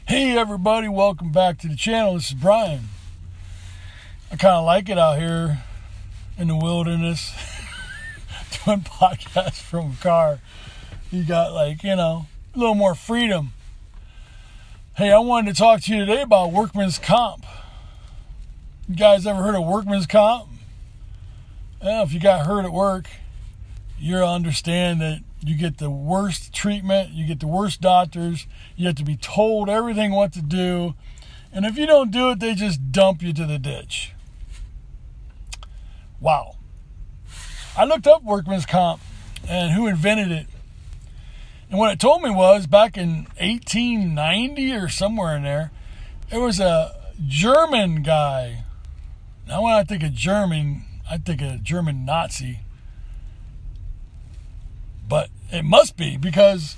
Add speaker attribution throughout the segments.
Speaker 1: Hey everybody, welcome back to the channel. This is Brian. I kind of like it out here in the wilderness doing podcasts from a car. You got a little more freedom. Hey, I wanted to talk to you today about Workmen's Comp. You guys ever heard of Workmen's Comp? Well, if you got hurt at work, you'll understand that you get the worst treatment, you get the worst doctors, you have to be told everything what to do, and if you don't do it, they just dump you to the ditch. Wow. I looked up Workmen's Comp and who invented it, and what it told me was back in 1890 or somewhere in there, it was a German guy. Now when I think of German, I think of a German Nazi. But it must be, because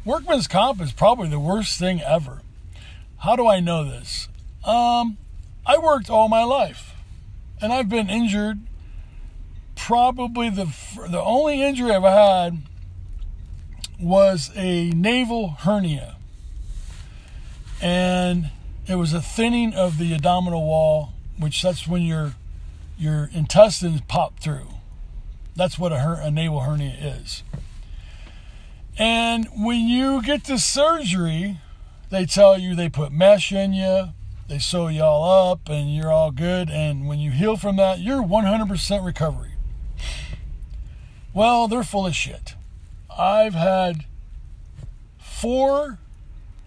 Speaker 1: Workman's Comp is probably the worst thing ever. How do I know this? I worked all my life, and I've been injured. Probably the only injury I've had was a navel hernia, and it was a thinning of the abdominal wall, which that's when your intestines pop through. That's what a navel hernia is. And when you get to surgery, they tell you they put mesh in you, they sew you all up, and you're all good. And when you heal from that, you're 100% recovery. Well, they're full of shit. I've had 4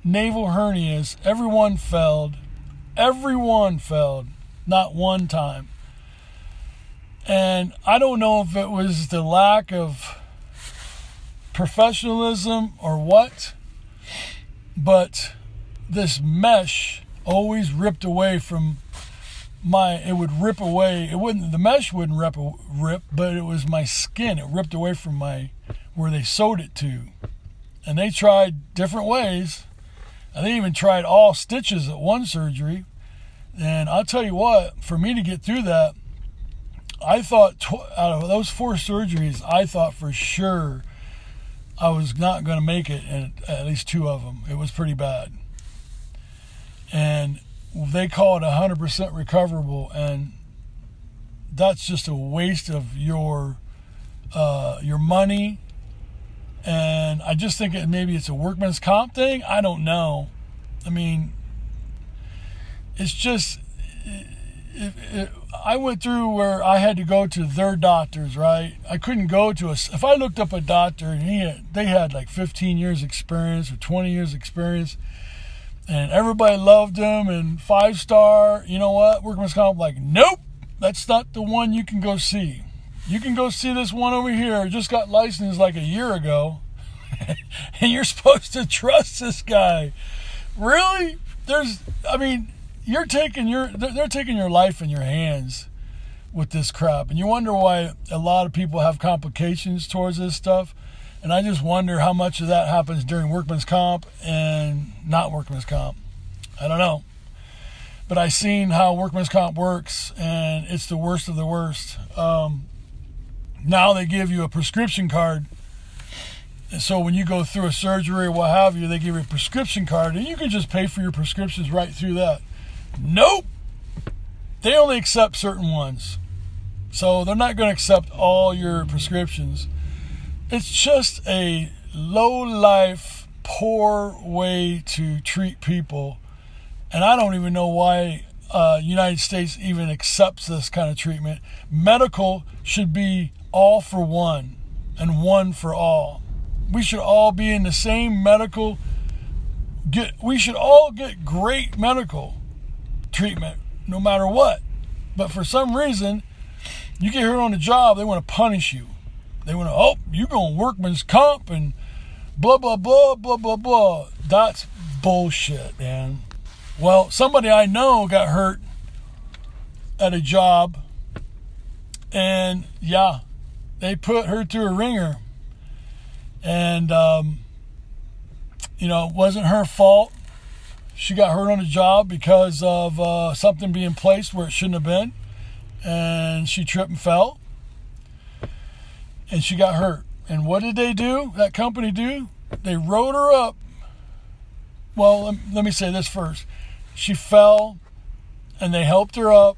Speaker 1: navel hernias. Everyone failed. Not one time. And I don't know if it was the lack of professionalism or what, but this mesh always ripped away from it would rip away. The mesh wouldn't rip, but it was my skin. It ripped away from where they sewed it to. And they tried different ways. And they even tried all stitches at one surgery. And I'll tell you what, for me to get through that, I thought out of those 4 surgeries, I thought for sure I was not going to make it in at least 2 of them. It was pretty bad. And they call it 100% recoverable, and that's just a waste of your money. And I just think maybe it's a Workman's Comp thing. I don't know. I mean, it's just... I went through where I had to go to their doctors, right? I couldn't go to if I looked up a doctor and they had like 15 years experience or 20 years experience, and everybody loved him and 5-star, you know what? Workman's Comp, like, nope, that's not the one you can go see. You can go see this one over here, just got licensed like a year ago, and you're supposed to trust this guy. Really? They're taking your life in your hands with this crap. And you wonder why a lot of people have complications towards this stuff. And I just wonder how much of that happens during Workman's Comp and not Workman's Comp. I don't know. But I've seen how Workman's Comp works, and it's the worst of the worst. Now they give you a prescription card. And so when you go through a surgery or what have you, they give you a prescription card, and you can just pay for your prescriptions right through that. Nope. They only accept certain ones. So they're not going to accept all your prescriptions. It's just a low-life, poor way to treat people. And I don't even know why United States even accepts this kind of treatment. Medical should be all for one and one for all. We should all be in the same medical. We should all get great medical treatment no matter what. But for some reason, you get hurt on the job, they want to punish you. They want to, you're going to Workman's Comp and blah blah blah blah blah blah. That's bullshit, man. Well, somebody I know got hurt at a job, and yeah, they put her through a ringer, and it wasn't her fault. She got hurt on the job because of something being placed where it shouldn't have been. And she tripped and fell. And she got hurt. And what did they do? That company do? They wrote her up well, let me say this first. She fell, and they helped her up,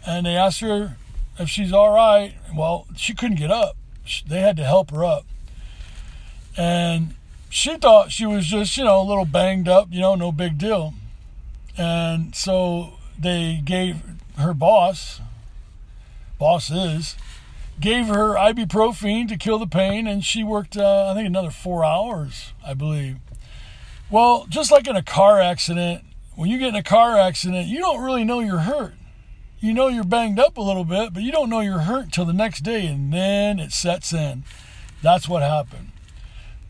Speaker 1: and they asked her if she's all right. Well, she couldn't get up. They had to help her up. And she thought she was just, a little banged up, no big deal. And so they gave her bosses, gave her ibuprofen to kill the pain, and she worked, I think, another 4 hours, I believe. Well, just like in a car accident, when you get in a car accident, you don't really know you're hurt. You know you're banged up a little bit, but you don't know you're hurt until the next day, and then it sets in. That's what happened.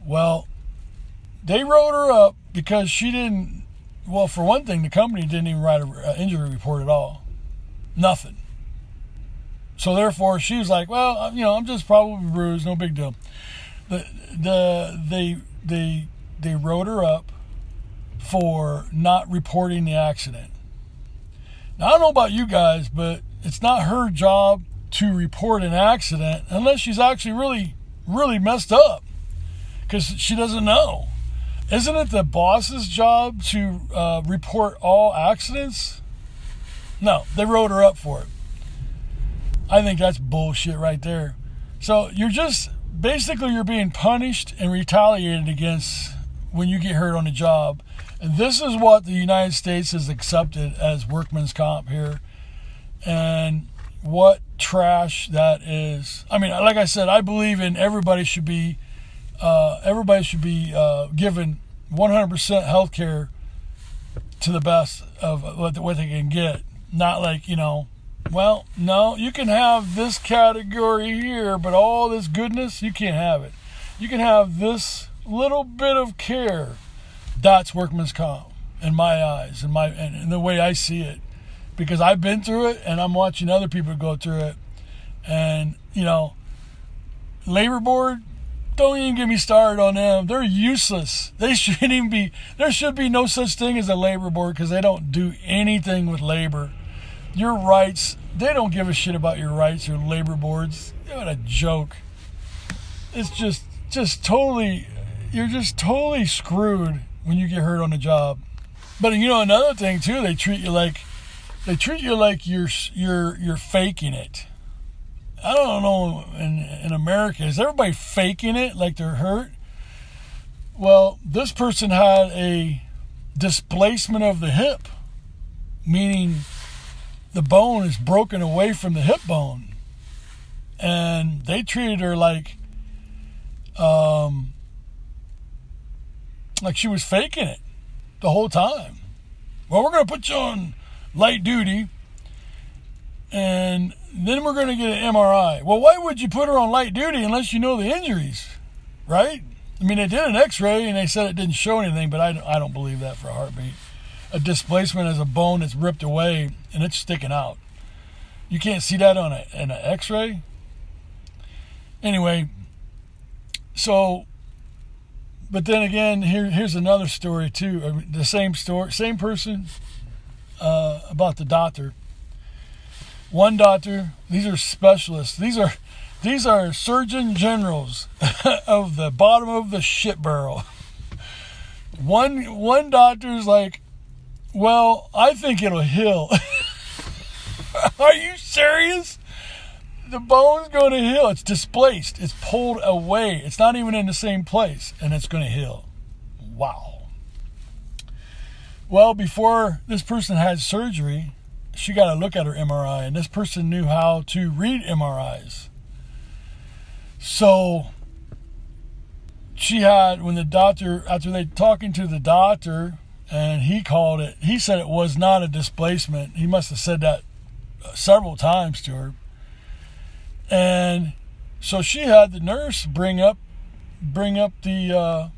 Speaker 1: Well, they wrote her up because she didn't, well, for one thing, the company didn't even write an injury report at all. Nothing. So therefore, she was like, well, I'm just probably bruised, no big deal. They wrote her up for not reporting the accident. Now, I don't know about you guys, but it's not her job to report an accident unless she's actually really, really messed up, because she doesn't know. Isn't it the boss's job to report all accidents? No, they wrote her up for it. I think that's bullshit right there. So you're being punished and retaliated against when you get hurt on the job. And this is what the United States has accepted as Workmen's Comp here. And what trash that is. I mean, like I said, I believe in everybody should be given 100% health care to the best of what they can get. Not like, well, no, you can have this category here, but all this goodness, you can't have it. You can have this little bit of care. That's Workmen's Comp in my eyes, and the way I see it, because I've been through it, and I'm watching other people go through it. And labor board, don't even get me started on them. They're useless. They shouldn't even be. There should be no such thing as a labor board, because they don't do anything with labor. Your rights, they don't give a shit about your rights or labor boards. What a joke. It's just totally, you're just totally screwed when you get hurt on the job. But another thing too, they treat you like you're faking it. I don't know, in America, is everybody faking it like they're hurt? Well, this person had a displacement of the hip, meaning the bone is broken away from the hip bone. And they treated her like she was faking it the whole time. Well, we're going to put you on light duty, and then we're going to get an MRI. Well, why would you put her on light duty unless you know the injuries, right? I mean, they did an x-ray, and they said it didn't show anything, but I don't believe that for a heartbeat. A displacement is a bone that's ripped away, and it's sticking out. You can't see that on an x-ray? Anyway, so, but then again, here's another story too. The same story, same person, about the doctor. One doctor, these are specialists. These are surgeon generals of the bottom of the shit barrel. One doctor's like, well, I think it'll heal. Are you serious? The bone's going to heal. It's displaced. It's pulled away. It's not even in the same place, and it's going to heal. Wow. Well, before this person had surgery, she got to look at her MRI, and this person knew how to read MRIs. So she had, when the doctor, after they talking to the doctor, and he said it was not a displacement. He must have said that several times to her. And so she had the nurse bring up the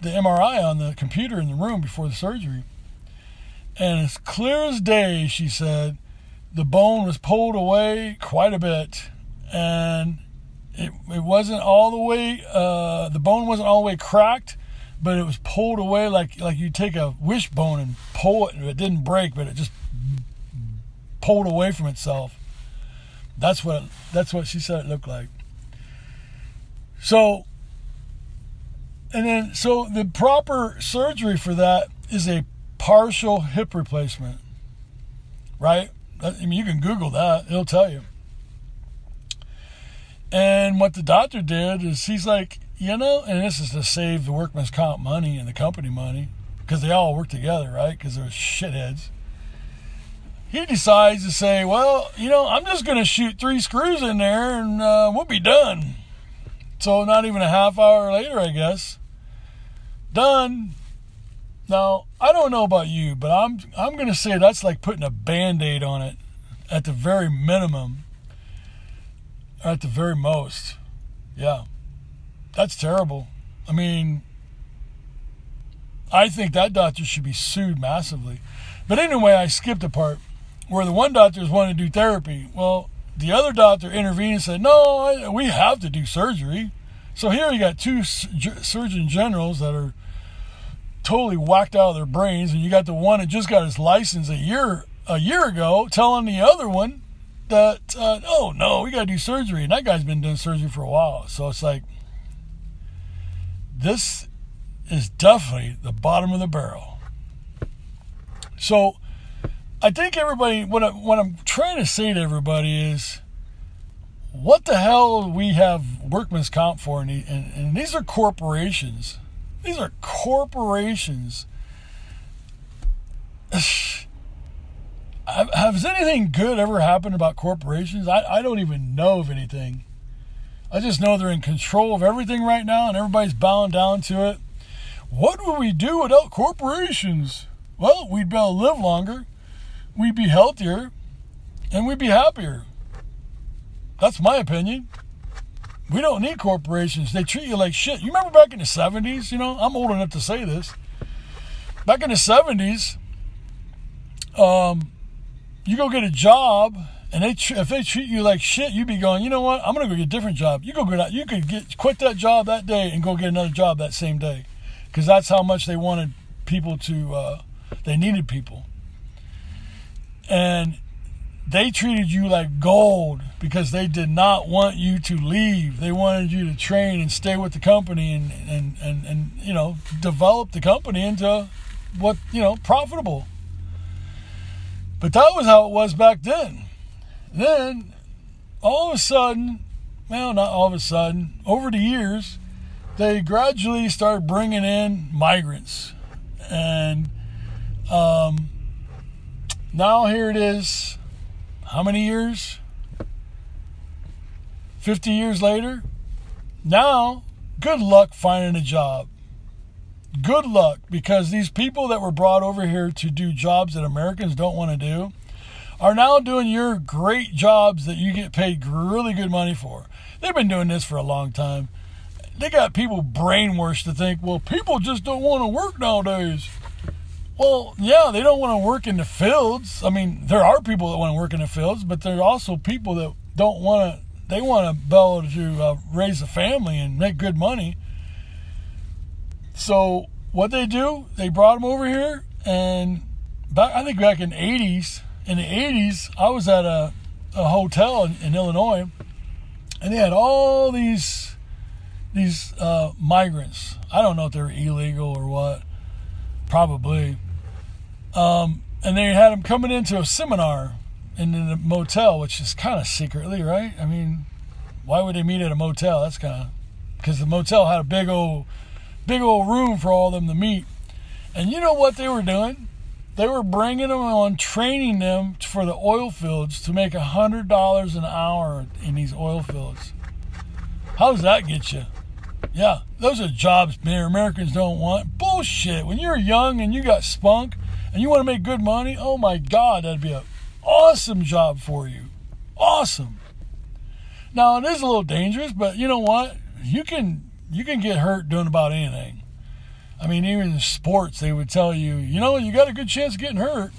Speaker 1: MRI on the computer in the room before the surgery. And as clear as day, she said, the bone was pulled away quite a bit, and it wasn't all the way, the bone wasn't all the way cracked, but it was pulled away like you take a wishbone and pull it, and it didn't break, but it just pulled away from itself. That's what she said it looked like. So, And then, so the proper surgery for that is a partial hip replacement, right? I mean, you can Google that. It'll tell you. And what the doctor did is he's like, and this is to save the Workmen's Comp money and the company money, because they all work together, right? Because they're shitheads. He decides to say, well, I'm just going to shoot 3 screws in there and we'll be done. So not even a half hour later, I guess, done. Now, I don't know about you, but I'm going to say that's like putting a Band-Aid on it at the very minimum, or at the very most. Yeah, that's terrible. I mean, I think that doctor should be sued massively. But anyway, I skipped a part where the one doctor wanted to do therapy. Well, the other doctor intervened and said, no, we have to do surgery. So here you got 2 surgeon generals that are totally whacked out of their brains, and you got the one that just got his license a year ago telling the other one that, oh, no, we got to do surgery. And that guy's been doing surgery for a while. So it's like, this is definitely the bottom of the barrel. So I think everybody, what I'm trying to say to everybody is, what the hell we have Workmen's Comp for? And these are corporations. These are corporations. Has anything good ever happened about corporations? I don't even know of anything. I just know they're in control of everything right now, and everybody's bowing down to it. What would we do without corporations? Well, we'd be able to live longer, we'd be healthier, and we'd be happier. That's my opinion. We don't need corporations. They treat you like shit. You remember back in the 70s? I'm old enough to say this. Back in the 70s, you go get a job, and if they treat you like shit, you'd be going, you know what? I'm going to go get a different job. You could quit that job that day and go get another job that same day, because that's how much they wanted people to. They needed people, and they treated you like gold because they did not want you to leave. They wanted you to train and stay with the company and develop the company into what, profitable. But that was how it was back then. Then, all of a sudden, well, not all of a sudden, over the years, they gradually started bringing in migrants. And now here it is. How many years? 50 years later? Now, good luck finding a job. Good luck, because these people that were brought over here to do jobs that Americans don't want to do are now doing your great jobs that you get paid really good money for. They've been doing this for a long time. They got people brainwashed to think, well, people just don't want to work nowadays. Well, yeah, they don't want to work in the fields. I mean, there are people that want to work in the fields, but there are also people that don't want to. They want to be able to raise a family and make good money. So what they do, they brought them over here, and I think back in the 80s, I was at a hotel in Illinois, and they had all these migrants. I don't know if they were illegal or what, probably. And they had them coming into a seminar in the motel, which is kind of secretly, right? I mean, why would they meet at a motel? That's kind of, because the motel had a big old room for all of them to meet. And you know what they were doing? They were bringing them on, training them for the oil fields to make $100 an hour in these oil fields. How does that get you? Yeah, those are jobs Americans don't want. Bullshit. When you're young and you got spunk and you want to make good money, oh my God, that'd be an awesome job for you. Awesome. Now, it is a little dangerous, but you know what? You can get hurt doing about anything. I mean, even in sports, they would tell you, you got a good chance of getting hurt.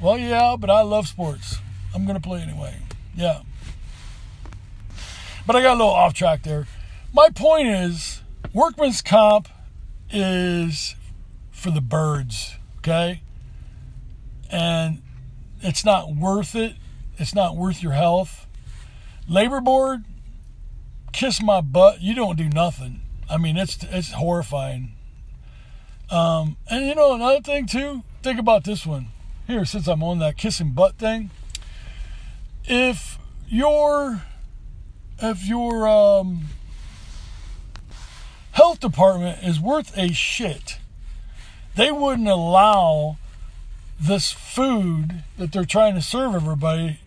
Speaker 1: Well, yeah, but I love sports. I'm going to play anyway. Yeah. But I got a little off track there. My point is, Workmen's Comp is for the birds, okay? And it's not worth it. It's not worth your health. Labor Board, kiss my butt. You don't do nothing. I mean, it's horrifying. And another thing too, think about this one. Here, since I'm on that kissing butt thing, if your health department is worth a shit, they wouldn't allow this food that they're trying to serve everybody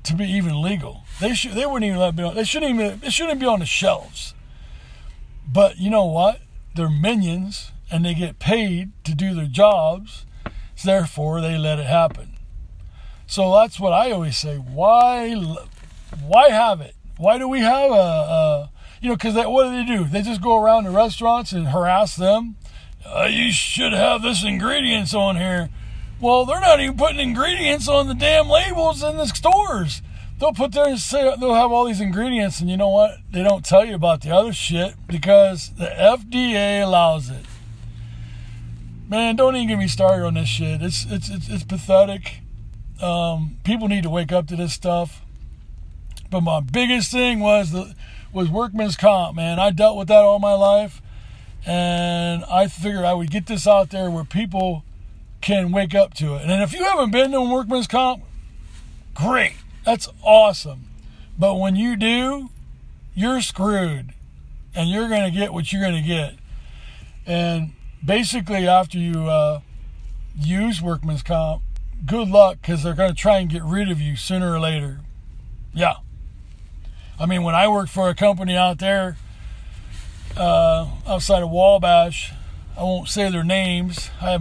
Speaker 1: to be even legal. They wouldn't even let it be on. It shouldn't be on the shelves. But you know what? They're minions and they get paid to do their jobs. So therefore, they let it happen. So that's what I always say. Why have it? Why do we have because what do? They just go around to restaurants and harass them. You should have this ingredients on here. Well, they're not even putting ingredients on the damn labels in the stores. They'll put there and say they'll have all these ingredients, and you know what? They don't tell you about the other shit because the FDA allows it. Man, don't even get me started on this shit. It's pathetic. People need to wake up to this stuff. But my biggest thing was Workmen's Comp, man. I dealt with that all my life, and I figured I would get this out there where people can wake up to it. And if you haven't been to Workmen's Comp, great. That's awesome. But when you do, you're screwed. And you're going to get what you're going to get. And basically, after you use Workmen's Comp, good luck, because they're going to try and get rid of you sooner or later. Yeah. I mean, when I worked for a company out there outside of Wabash, I won't say their names. I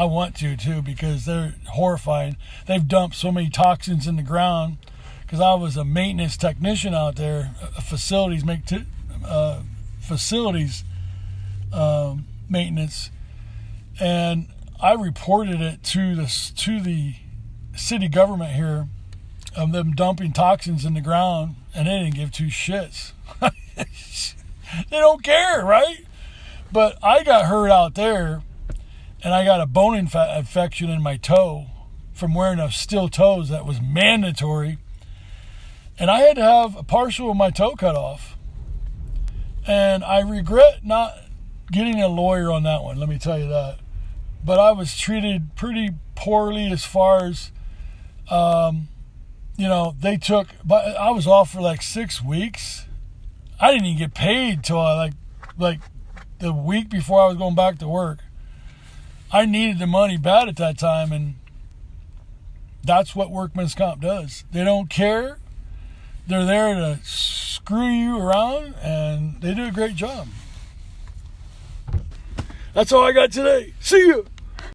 Speaker 1: want to too, because they're horrifying. They've dumped so many toxins in the ground. Because I was a maintenance technician out there, facilities maintenance, and I reported it to the city government here of them dumping toxins in the ground, and they didn't give two shits. They don't care, right? But I got hurt out there, and I got a bone infection in my toe from wearing a steel toes that was mandatory, and I had to have a partial of my toe cut off. And I regret not getting a lawyer on that one, let me tell you that. But I was treated pretty poorly as far as, they took, but I was off for like 6 weeks. I didn't even get paid till like the week before I was going back to work. I needed the money bad at that time, and that's what Workmen's Comp does. They don't care. They're there to screw you around, and they do a great job. That's all I got today. See you.